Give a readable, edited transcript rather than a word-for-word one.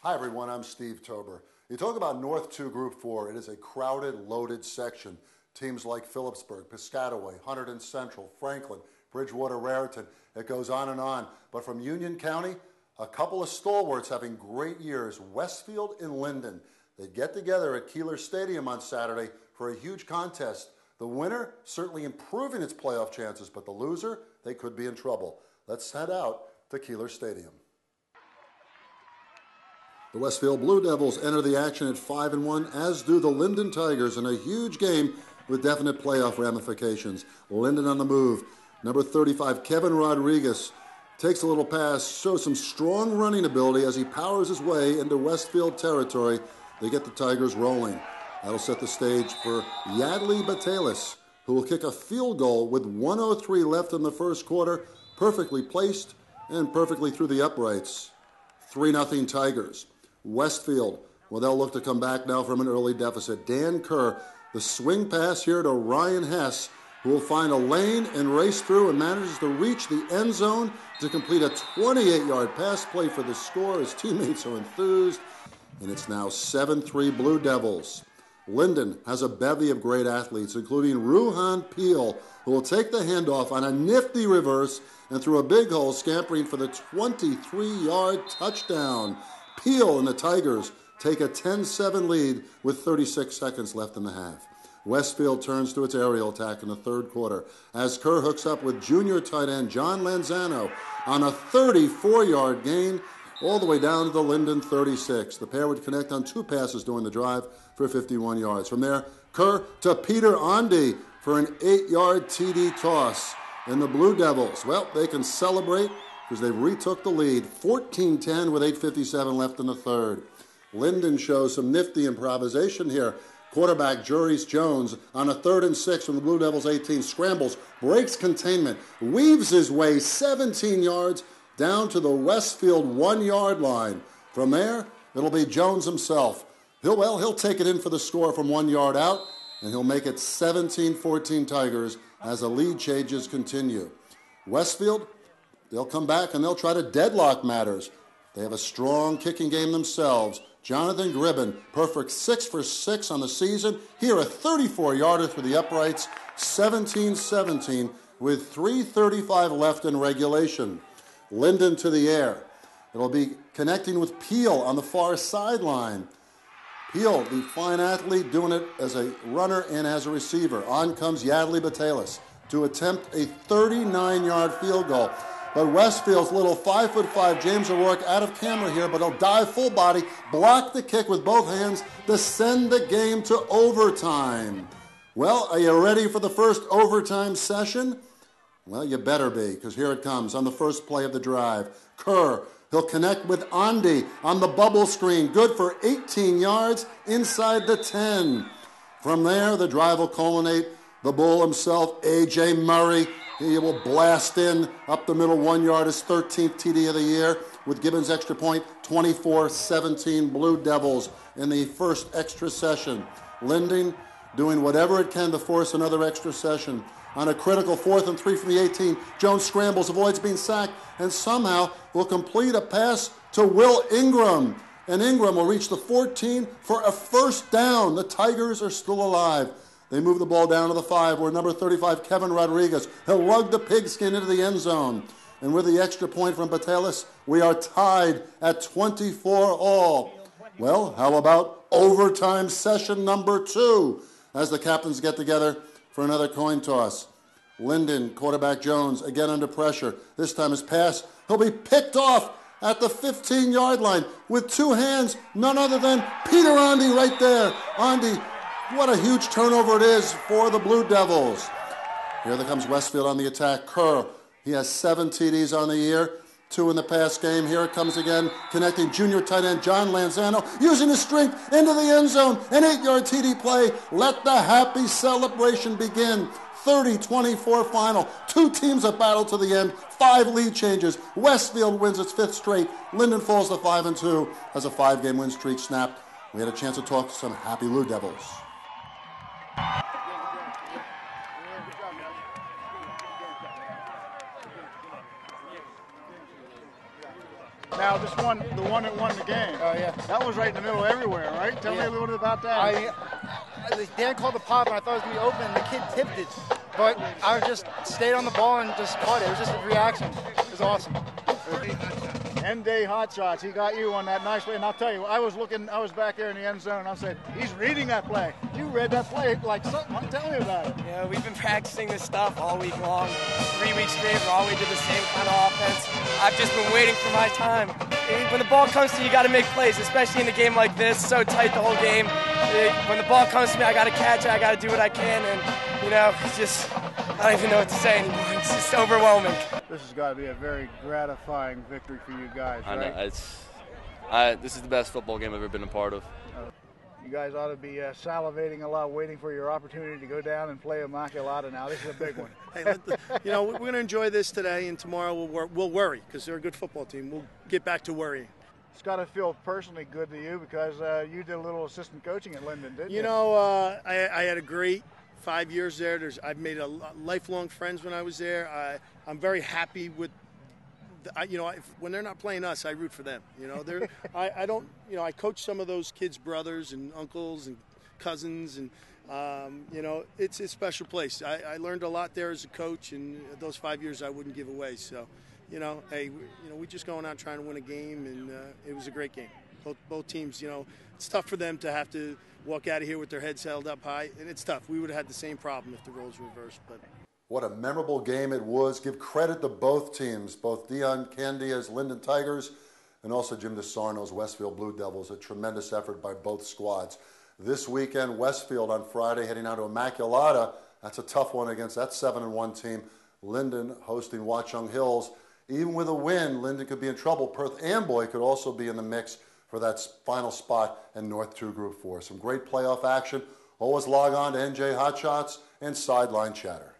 Hi everyone, I'm Steve Tober. You talk about North 2 Group 4, it is a crowded, loaded section. Teams like Phillipsburg, Piscataway, Hunterdon Central, Franklin, Bridgewater, Raritan, it goes on. But from Union County, a couple of stalwarts having great years, Westfield and Linden. They get together at Keeler Stadium on Saturday for a huge contest. The winner certainly improving its playoff chances, but the loser, they could be in trouble. Let's head out to Keeler Stadium. The Westfield Blue Devils enter the action at 5-1, as do the Linden Tigers in a huge game with definite playoff ramifications. Linden on the move. Number 35, Kevin Rodriguez, takes a little pass, shows some strong running ability as he powers his way into Westfield territory. They get the Tigers rolling. That'll set the stage for Yadley Batalis, who will kick a field goal with 1:03 left in the first quarter, perfectly placed and perfectly through the uprights. 3-0 Tigers. Westfield, well, they'll look to come back now from an early deficit. Dan Kerr, the swing pass here to Ryan Hess, who will find a lane and race through and manages to reach the end zone to complete a 28-yard pass play for the score. His teammates are enthused, and it's now 7-3 Blue Devils. Linden has a bevy of great athletes, including Ruhan Peel, who will take the handoff on a nifty reverse and through a big hole, scampering for the 23-yard touchdown. Peel and the Tigers take a 10-7 lead with 36 seconds left in the half. Westfield turns to its aerial attack in the third quarter as Kerr hooks up with junior tight end John Lanzano on a 34-yard gain all the way down to the Linden 36. The pair would connect on two passes during the drive for 51 yards. From there, Kerr to Peter Ondy for an 8-yard TD toss. And the Blue Devils, well, they can celebrate because they retook the lead, 14-10 with 8:57 left in the third. Linden shows some nifty improvisation here. Quarterback Juris Jones on a 3rd and 6 from the Blue Devils 18, scrambles, breaks containment, weaves his way 17 yards down to the Westfield 1-yard line. From there, it'll be Jones himself. He'll take it in for the score from 1 yard out, and he'll make it 17-14 Tigers as the lead changes continue. Westfield, they'll come back and they'll try to deadlock matters. They have a strong kicking game themselves. Jonathan Gribben, perfect 6 for 6 on the season. Here, a 34-yarder through the uprights, 17-17 with 3:35 left in regulation. Linden to the air. It'll be connecting with Peel on the far sideline. Peel, the fine athlete, doing it as a runner and as a receiver. On comes Yadley Batalis to attempt a 39-yard field goal. But Westfield's little 5'5" James O'Rourke out of camera here, but he'll dive full body, block the kick with both hands to send the game to overtime. Well, are you ready for the first overtime session? Well, you better be, because here it comes on the first play of the drive. Kerr, he'll connect with Ondy on the bubble screen, good for 18 yards inside the 10. From there, the drive will culminate. The Bull himself, A.J. Murray, he will blast in up the middle 1 yard, his 13th TD of the year with Gibbons' extra point, 24-17 Blue Devils in the first extra session. Linden doing whatever it can to force another extra session. On a critical 4th and 3 from the 18, Jones scrambles, avoids being sacked, and somehow will complete a pass to Will Ingram. And Ingram will reach the 14 for a first down. The Tigers are still alive. They move the ball down to the 5, where number 35, Kevin Rodriguez, he'll lug the pigskin into the end zone. And with the extra point from Batalis, we are tied at 24 all. Well, how about overtime session number 2 as the captains get together for another coin toss. Linden, quarterback Jones, again under pressure. This time his pass, he'll be picked off at the 15-yard line with two hands, none other than Peter Ondy right there. Ondy, what a huge turnover it is for the Blue Devils. Here comes Westfield on the attack. Kerr, he has 7 TDs on the year, 2 in the past game. Here it comes again, connecting junior tight end John Lanzano, using his strength into the end zone. An 8-yard TD play. Let the happy celebration begin. 30-24 final. 2 teams have battled to the end. 5 lead changes. Westfield wins its 5th straight. Linden falls to 5-2 as a 5-game win streak snapped. We had a chance to talk to some happy Blue Devils. Now, the one that won the game. Oh, yeah. That was right in the middle everywhere, right? Tell me a little bit about that. Dan called the pop, and I thought it was going to be open, and the kid tipped it. But I just stayed on the ball and just caught it. It was just a reaction. It was awesome. End-day hot shots. He got you on that nice play. And I'll tell you, I was back there in the end zone, and I said, he's reading that play. You read that play like something. Tell me about it. Yeah, we've been practicing this stuff all week long. 3 weeks straight, we always did the same kind of offense. I've just been waiting for my time. When the ball comes to you, you got to make plays, especially in a game like this. So tight the whole game. When the ball comes to me, I got to catch it. I got to do what I can. And, it's just, I don't even know what to say anymore. It's just overwhelming. This has got to be a very gratifying victory for you guys, right? I know. This is the best football game I've ever been a part of. You guys ought to be salivating a lot, waiting for your opportunity to go down and play Immaculata now. This is a big one. Hey, we're going to enjoy this today, and tomorrow we'll worry because they're a good football team. We'll get back to worrying. It's got to feel personally good to you because you did a little assistant coaching at Linden, didn't you? I had a great 5 years there. I've made lifelong friends when I was there. I'm very happy with. When they're not playing us, I root for them. I coach some of those kids' brothers and uncles and cousins, and it's a special place. I learned a lot there as a coach, and those 5 years I wouldn't give away. So, we just going out trying to win a game, and it was a great game. Both teams, it's tough for them to have to walk out of here with their heads held up high, and it's tough. We would have had the same problem if the roles were reversed, but. What a memorable game it was. Give credit to both teams, both Dion Candia's Linden Tigers and also Jim DeSarno's Westfield Blue Devils. A tremendous effort by both squads. This weekend, Westfield on Friday heading out to Immaculata. That's a tough one against that 7-1 team. Linden hosting Watchung Hills. Even with a win, Linden could be in trouble. Perth Amboy could also be in the mix for that final spot in North 2 Group 4. Some great playoff action. Always log on to NJ Hotshots and Sideline Chatter.